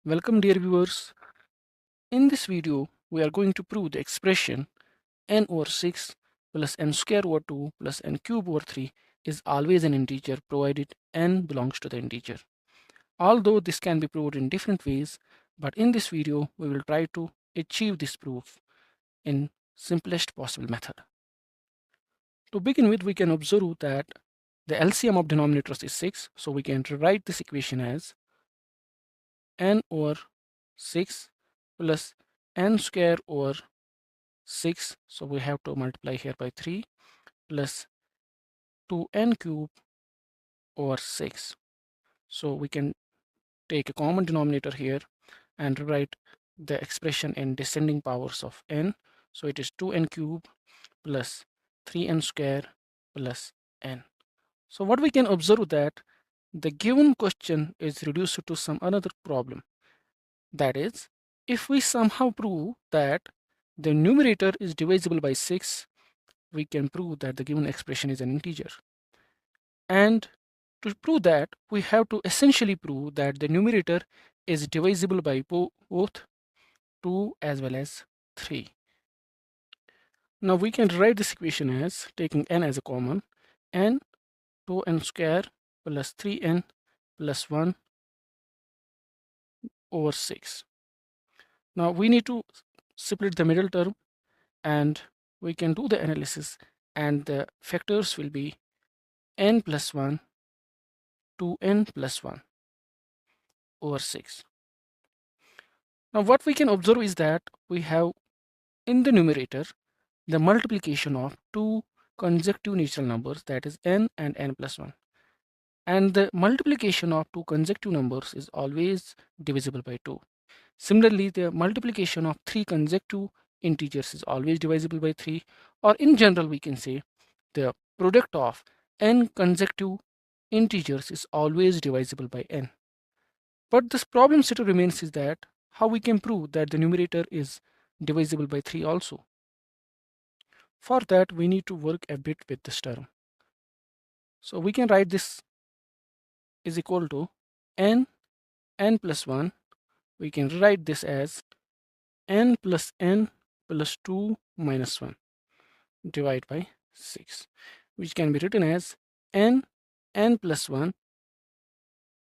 Welcome dear viewers. In this video, we are going to prove the expression n over 6 plus n square over 2 plus n cube over 3 is always an integer provided n belongs to the integer. Although this can be proved in different ways, but in this video, we will try to achieve this proof in simplest possible method. To begin with, we can observe that the LCM of denominators is 6, so we can rewrite this equation as n over 6 plus n square over 6, so we have to multiply here by 3 plus 2n cube over 6. So we can take a common denominator here and write the expression in descending powers of n. So it is 2n cube plus 3n square plus n. So what we can observe that the given question is reduced to some another problem. That is, if we somehow prove that the numerator is divisible by 6, we can prove that the given expression is an integer. And to prove that, we have to essentially prove that the numerator is divisible by both 2 as well as 3. Now we can write this equation as taking n as a common, n 2n square plus 3n plus 1 over 6. Now we need to split the middle term and we can do the analysis, and the factors will be n plus 1 2n plus 1 over 6. Now what we can observe is that we have in the numerator the multiplication of two consecutive natural numbers, that is n and n plus 1. And the multiplication of two consecutive numbers is always divisible by 2. Similarly, the multiplication of three consecutive integers is always divisible by 3, or in general we can say the product of n consecutive integers is always divisible by n. But this problem still remains is that how we can prove that the numerator is divisible by 3 also. For that, we need to work a bit with this term. So we can write this is equal to n plus 1. We can write this as n plus 2 minus 1 divided by 6, which can be written as n plus 1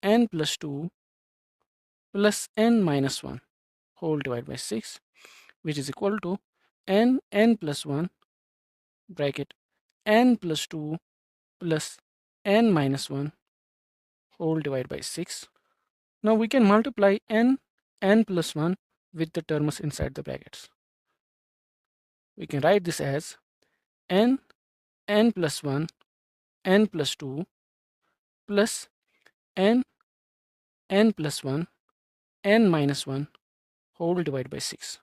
n plus 2 plus n minus 1 whole divided by 6, which is equal to n plus 1 bracket n plus 2 plus n minus 1 whole divided by 6. Now we can multiply n plus 1 with the terms inside the brackets. We can write this as n plus 1 n plus 2 plus n plus 1 n minus 1 whole divided by 6.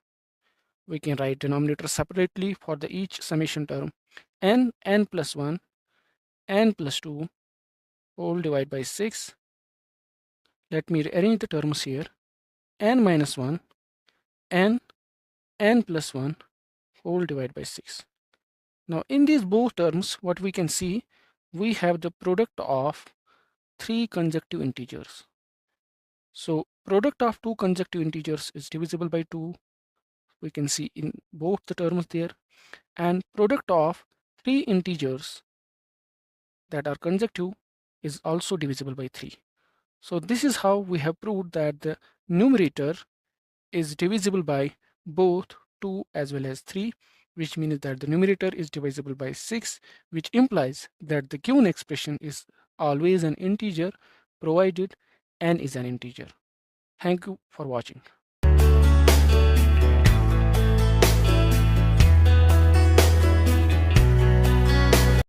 We can write denominator separately for the each summation term. n plus 1 n plus 2 whole divided by 6. Let me rearrange the terms here. N minus 1 n plus 1 whole divided by 6. Now in these both terms, what we can see, we have the product of three consecutive integers. So product of two consecutive integers is divisible by 2. We can see in both the terms there. And product of three integers that are consecutive is also divisible by 3. So this is how we have proved that the numerator is divisible by both 2 as well as 3, which means that the numerator is divisible by 6, which implies that the given expression is always an integer provided n is an integer. Thank you for watching.